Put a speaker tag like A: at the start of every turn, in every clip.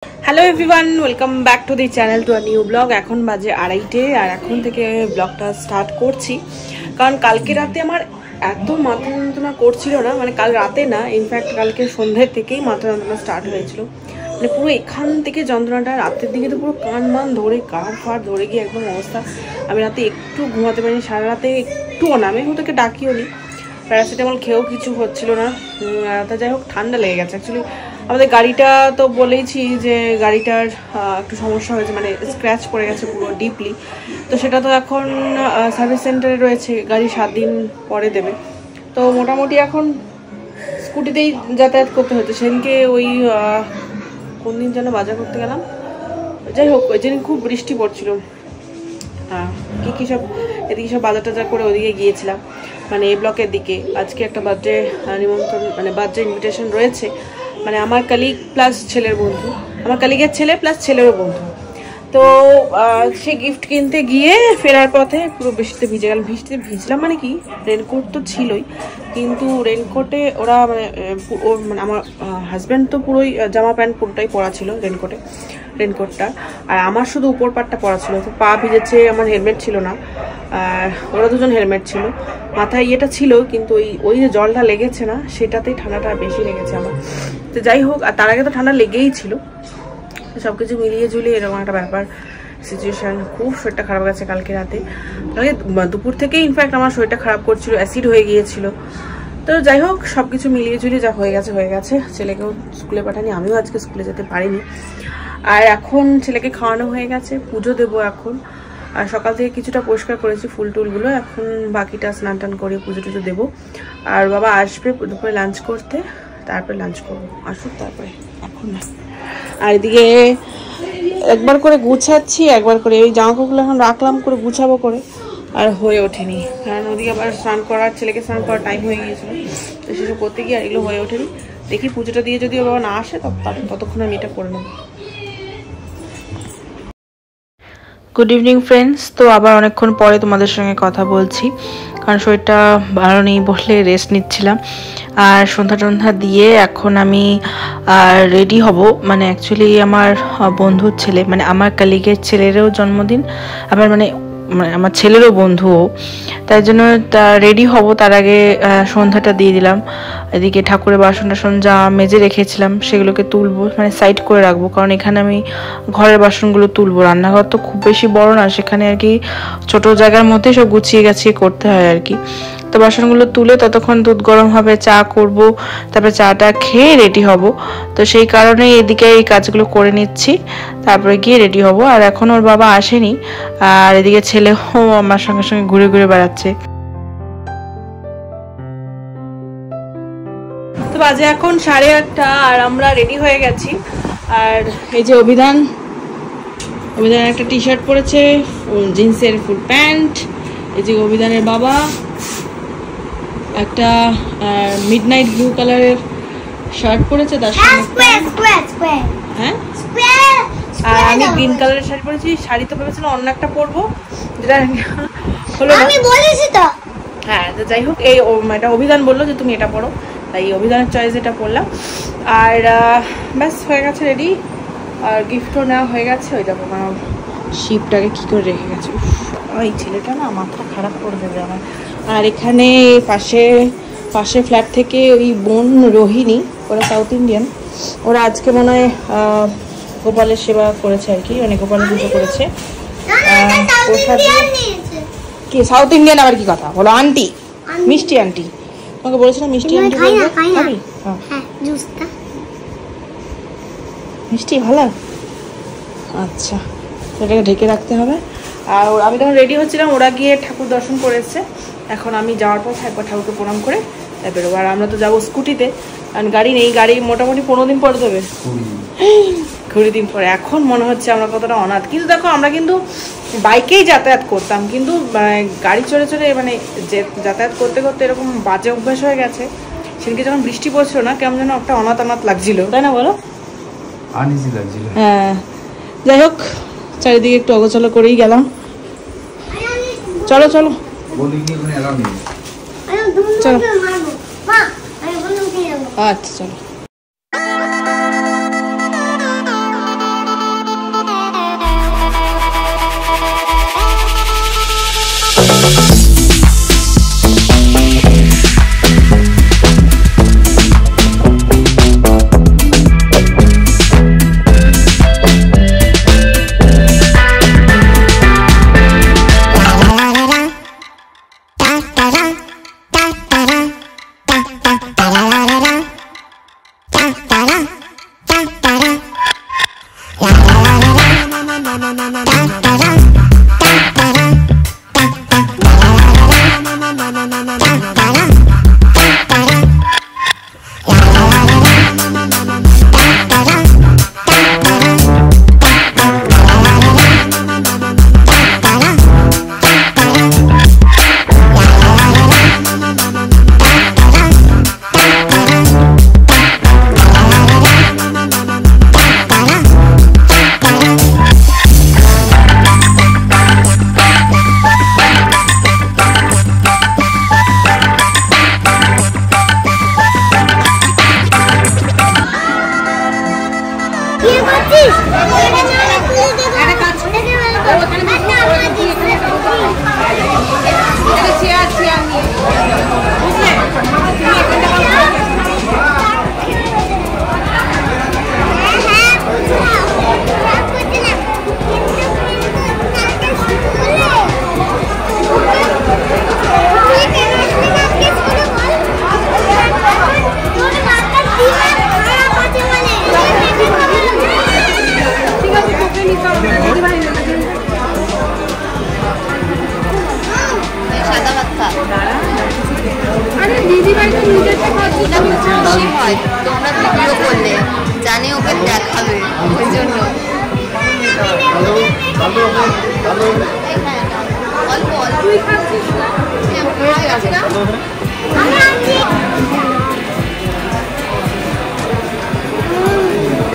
A: Hello everyone, welcome back to the channel to a new blog. এখন বাজে 2:30 আর এখন থেকে ব্লগটা স্টার্ট করছি। কারণ কালকে রাতে আমার এত মাথা যন্ত্রণা করছিল না, মানে কাল রাতে না, ইনফ্যাক্ট কালকে সন্ধ্যে থেকেই মাথা যন্ত্রণা স্টার্ট হয়েছিল। মানে পুরো এখান থেকে যন্ত্রণাটা, রাতের দিকে তো পুরো কান মান ধরে গাড় ফাড় ধরে গিয়ে একদম অবস্থা। আমি রাতে একটু ঘুমাতে পারিনি, সারা রাতে একটুও না, আমি ওদেরকে ডাকিও নি, প্যারাসিটামল খেয়েও কিছু হচ্ছিল না। তা যাই হোক, ঠান্ডা লেগে গেছে। অ্যাকচুয়ালি আমাদের গাড়িটা তো বলেইছি যে গাড়িটার একটু সমস্যা হয়েছে, মানে স্ক্র্যাচ পড়ে গেছে পুরো ডিপলি। তো সেটা তো এখন সার্ভিস সেন্টারে রয়েছে, গাড়ি 7 দিন পরে দেবে। তো মোটামুটি এখন স্কুটিতেই যাতায়াত করতে হচ্ছে। সেদিনকে ওই কোন দিন যেন বাজার করতে গেলাম, যাই হোক ওই দিন খুব বৃষ্টি পড়ছিল। কী সব এদিকে সব বাজার টাজার করে ওদিকে গিয়েছিলাম, মানে এই ব্লকের দিকে। আজকে একটা বার্থডে নিমন্ত্রণ, মানে বার্থডে ইনভিটেশন রয়েছে, মানে আমার কালিগ প্লাস ছেলের বন্ধু, আমার কালিগের ছেলে প্লাস ছেলেরও বন্ধু। তো সে গিফট কিনতে গিয়ে ফেরার পথে পুরো বৃষ্টিতে ভিজে গেলাম। বৃষ্টিতে ভিজলাম মানে কি, রেনকোট তো ছিলই, কিন্তু রেনকোটে ওরা মানে আমার হাজব্যান্ড তো পুরোই জামা প্যান্ট পুরোটাই পরা ছিল রেনকোটটা, আর আমার শুধু উপর পাটটা পরা ছিল। তো পা ভিজেছে, আমার হেলমেট ছিল না, আর ওরা দুজন হেলমেট ছিল, মাথায় ইয়েটা ছিল, কিন্তু ওই যে জলটা লেগেছে না, সেটাতেই ঠান্ডাটা বেশি লেগেছে আমার। তো যাই হোক, আর তার আগে তো ঠান্ডা লেগেই ছিল। সব কিছু মিলিয়ে ঝুলিয়ে এরকম একটা ব্যাপার, সিচুয়েশান। খুব শরীরটা খারাপ গেছে কালকে রাতে, কালকে দুপুর থেকেই ইনফ্যাক্ট আমার শরীরটা খারাপ করছিল, অ্যাসিড হয়ে গিয়েছিল। তো যাই হোক, সব কিছু মিলিয়ে ঝুলিয়ে যা হয়ে গেছে। ছেলেকেও স্কুলে পাঠানি, আমিও আজকে স্কুলে যেতে পারিনি। আর এখন ছেলেকে খাওয়ানো হয়ে গেছে, পুজো দেবো এখন। আর সকাল থেকে কিছুটা পরিষ্কার করেছি ফুল টুলগুলো, এখন বাকিটা স্নান টান করে পুজো টুজো দেবো। আর বাবা আসবে দুপুরে লাঞ্চ করতে, তারপরে লাঞ্চ করবো, আসুক তারপরে, এখন না। আর এদিকে একবার করে গুছাচ্ছি, একবার করে ওই জামা কাপড়গুলো এখন রাখলাম করে গুছাবো করে, আর হয়ে ওঠেনি। কারণ ওদিকে আবার স্নান করার, ছেলেকে স্নান করার টাইম হয়ে গিয়েছিল, তো সেসব করতে গিয়ে আর এগুলো হয়ে ওঠেনি। দেখি পুজোটা দিয়ে যদি ও বাবা না আসে ততক্ষণ আমি এটা করে নেব। Good evening friends. তো আবার অনেকক্ষণ পরে তোমাদের সঙ্গে কথা বলছি, কারণ শরীরটা ভালো নেই বলে রেস্ট নিচ্ছিলাম। আর সন্ধ্যা দিয়ে এখন আমি রেডি হব। মানে অ্যাকচুয়ালি আমার বন্ধুর ছেলে, মানে আমার কালিগের ছেলেরও জন্মদিন, আবার মানে আমার ছেলেরও বন্ধুও, তাই জন্য রেডি হব। তার আগে সন্ধ্যাটা দিয়ে দিলাম। এদিকে ঠাকুরের বাসন টাসন যা মেজে রেখেছিলাম সেগুলোকে তুলবো, মানে সাইড করে রাখবো, কারণ এখানে আমি ঘরের বাসনগুলো তুলবো। রান্নাঘর তো খুব বেশি বড় না, সেখানে আর কি ছোট জায়গার মধ্যে সব গুছিয়ে গাছিয়ে করতে হয় আর কি। তো বাসনগুলো তুলে ততক্ষণ দুধ গরম হবে, চা করব, তারপরে চাটা খেয়ে রেডি হব। তো সেই কারণে এদিকে এই কাজগুলো করে নিচ্ছি, তারপরে গিয়ে রেডি হব। আর এখন ওর বাবা আসেনি, আর এদিকে ছেলেও আমার সঙ্গে সঙ্গে ঘুরে ঘুরে বেড়াচ্ছে। তো বাজে এখন 8:30 আর আমরা রেডি হয়ে গেছি। আর এই যে অভিধান একটা টি শার্ট পরেছে, জিন্সের ফুল প্যান্ট। এই যে অভিধানের বাবা একটা মিডনাইট ব্লু কালারের শার্ট পরেছে, তার সঙ্গে হ্যাঁ, আর আমি গ্রিন কালারের শাড়ি পরেছি। শাড়ি তো ভেবেছিলাম অন্য একটা পরবো, যেটা হলো আমি বলেছি তো। হ্যাঁ, তো যাই হোক, এই এটা অভিধান বললো যে তুমি এটা পরো, তাই অভিধানের চয়েস এটা পরলাম। আর ব্যাস হয়ে গেছে রেডি। আর গিফটও নেওয়া হয়ে গেছে। ওই দেখো আমার শিপটাকে কী করে রেখে গেছে, এই ছেলেটা না মাথা খারাপ করে দেবে আমার। আর এখানে পাশে ফ্ল্যাট থেকে ওই বোন রোহিণী, ওরা সাউথ ইন্ডিয়ান, ওরা আজকে মনে হয় গোপালের সেবা করেছে আর কি, মানে গোপালের পুজো করেছে। কি সাউথ ইন্ডিয়ান আবার কি কথা বলো, আন্টি, মিষ্টি আন্টি, তোমাকে বলেছিলাম মিষ্টি আন্টি বলবে। খাবি? হ্যাঁ, মিষ্টি ভালো, আচ্ছা, এটাকে ঢেকে রাখতে হবে। আর আমি তখন রেডি হচ্ছিলাম, ওরা গিয়ে ঠাকুর দর্শন করেছে। এখন আমি যাওয়ার পর একবার ঠাকুরকে প্রণাম করে তাই বেরোবো। আর আমরা তো যাবো স্কুটিতে, কারণ গাড়ি নেই। গাড়ি মোটামুটি 15 দিন পরে দেবে, 20 দিন পরে। এখন মনে হচ্ছে আমরা কতটা অনাথ। কিন্তু দেখো, আমরা কিন্তু বাইকেই যাতায়াত করতাম, কিন্তু গাড়ি চড়ে মানে যাতায়াত করতে করতে এরকম বাজে অভ্যাস হয়ে গেছে। সেদিনকে যখন বৃষ্টি পড়ছিল না, কেমন যেন একটা অনাথ লাগছিল, তাই না বলো? হ্যাঁ, যাই হোক, চারিদিকে একটু অগোছালো করেই গেলাম। চলো চলো চলো, আচ্ছা চলো।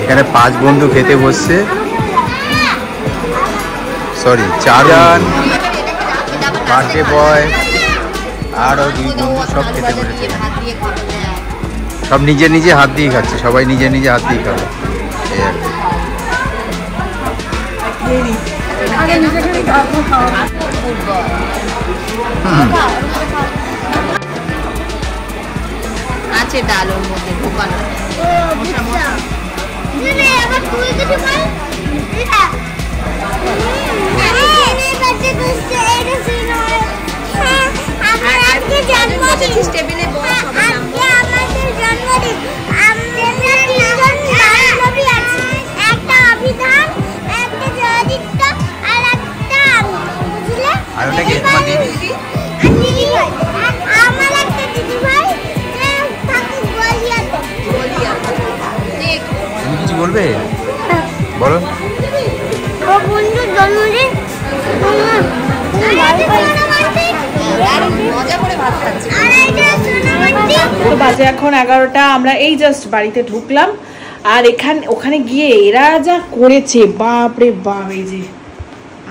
B: এখানে 5 বন্ধু খেতে বসছে, সরি 4 জন, বার্থডে বয় আরও 2 বন্ধু সব খেতে বসেছে। সব নিজে নিজে হাত দিয়ে খাচ্ছে, সবাই নিজে নিজে হাত দিয়ে খাবে।
C: আছে ডালের মধ্যে ঢোকানো।
B: তুমি কিছু বলবে? বলো।
A: তো বাজে এখন 11টা, আমরা এই জাস্ট বাড়িতে ঢুকলাম। আর ওখানে গিয়ে এরা যা করেছে, বাপ রে বাপ, এই যে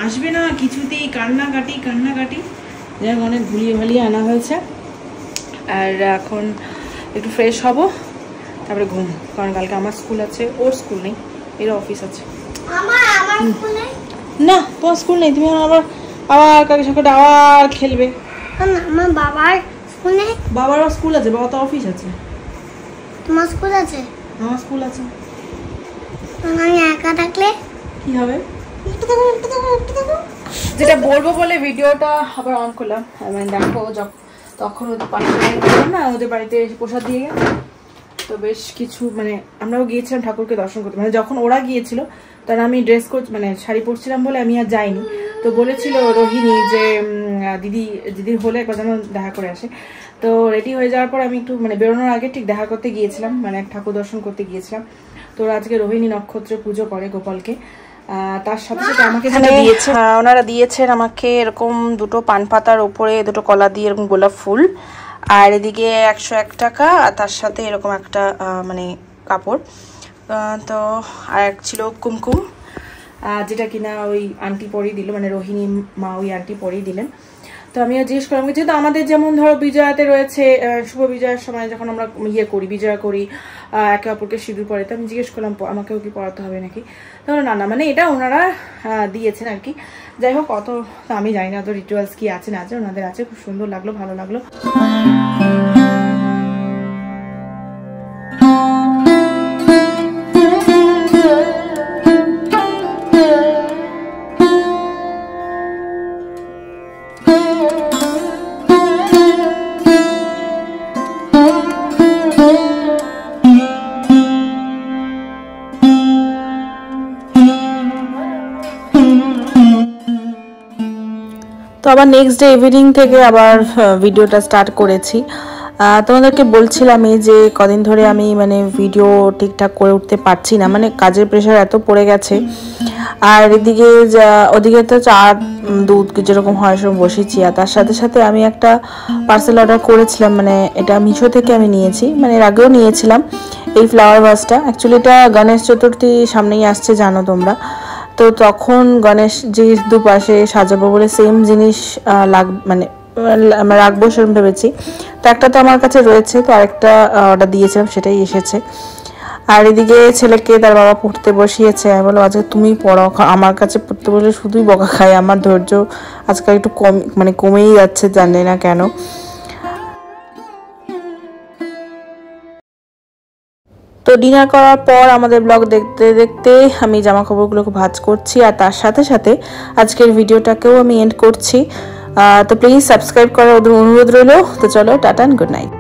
A: আসবে না কিছুতেই, কান্নাকাটি যাই অনেক ভুলিয়ে ভালিয়ে আনা হয়েছে। আর এখন একটু ফ্রেশ হব, তারপরে ঘুম, কারণ কালকে আমার স্কুল আছে, ওর স্কুল নেই, এর অফিস আছে। না, তোমার স্কুল নেই, তুমি আবার কালকে সকালে আবার খেলবে।
D: আমার বাবার স্কুল নেই।
A: বাবারও স্কুল আছে, বাবা তো অফিস আছে।
D: তোমার স্কুল আছে?
A: আমার স্কুল আছে।
D: আমি একা থাকলে
A: কি হবে? যেটা বলবো বলে ভিডিওটা আবার অন করলাম। মানে দেখো, তখন ওদের পাশে না, ওদের বাড়িতে এসে প্রসাদ দিয়ে গেছে, তো বেশ কিছু মানে আমরাও গিয়েছিলাম ঠাকুরকে দর্শন করতে। মানে যখন ওরা গিয়েছিল তখন আমি ড্রেস কোড মানে শাড়ি পরছিলাম বলে আমি আর যাইনি। তো বলেছিল রোহিণী যে দিদির হলে একবার যেন দেখা করে আসে। তো রেডি হয়ে যাওয়ার পর আমি একটু মানে বেরোনোর আগে ঠিক দেখা করতে গিয়েছিলাম, মানে ঠাকুর দর্শন করতে গিয়েছিলাম। তো আজকে রোহিণী নক্ষত্রে পুজো করে গোপালকে। তার সাথে সাথে আমাকে যেটা দিয়েছে, ওনারা দিয়েছেন আমাকে এরকম 2টো পান পাতার উপরে 2টো কলা দিয়ে এরকম গোলাপ ফুল, আর এদিকে 101 টাকা, আর তার সাথে এরকম একটা মানে কাপড়। তো আর এক ছিল কুমকুম, যেটা কিনা ওই আন্টি পরিয়ে দিল, মানে রোহিণী মা ওই আন্টি পরিয়ে দিলেন। তো আমিও জিজ্ঞেস করলাম, যেহেতু আমাদের যেমন ধরো বিজয়াতে রয়েছে, শুভ বিজয়ার সময় যখন আমরা করি, বিজয়া করি, একে অপরকে সিঁদুর পরে, তো আমি জিজ্ঞেস করলাম আমাকেও কি পড়াতে হবে নাকি। তো না না, মানে এটা ওনারা দিয়েছেন আর কি। যাই হোক, অত আমি জানি না, অত রিচুয়ালস কি আছে না আছে, ওনাদের আছে। খুব সুন্দর লাগলো, ভালো লাগলো। তো আবার নেক্সট ডে ইভিনিং থেকে আবার ভিডিওটা স্টার্ট করেছি। তোমাদেরকে বলছিলামই যে কদিন ধরে আমি মানে ভিডিও ঠিকঠাক করে উঠতে পারছি না, মানে কাজের প্রেশার এত পড়ে গেছে। আর এদিকে ওদিকে তো চা দুধ যেরকম হয় সেরকম বসেছি। আর তার সাথে সাথে আমি একটা পার্সেল অর্ডার করেছিলাম, মানে এটা মিশো থেকে আমি নিয়েছি, মানে এর আগেও নিয়েছিলাম এই ফ্লাওয়ার ভাসটা। অ্যাকচুয়ালি এটা গণেশ চতুর্থী সামনেই আসছে, জানো তোমরা। তো তখন গণেশ যে দুপাশে সাজাবো বলে সেম জিনিস মানে রাখবো সেরকম ভেবেছি। তো একটা তো আমার কাছে রয়েছে, তো আরেকটা অর্ডার দিয়েছিলাম, সেটাই এসেছে। আর এদিকে ছেলেকে তার বাবা পড়তে বসিয়েছে। আমি বললো আজকে তুমি পড়াও, আমার কাছে পড়তে বসলে শুধুই বকা খায়। আমার ধৈর্য আজকাল একটু কমেই যাচ্ছে, জানি না কেন। তো ডিনার করার পর আমাদের ব্লগ দেখতে দেখতে আমি জামা কাপড়গুলোকে ভাঁজ করছি, আর তার সাথে সাথে আজকের ভিডিওটাকেও আমি এন্ড করছি। তো প্লিজ সাবস্ক্রাইব করার অনুরোধ রইল। তো চলো, টাটা, গুড নাইট।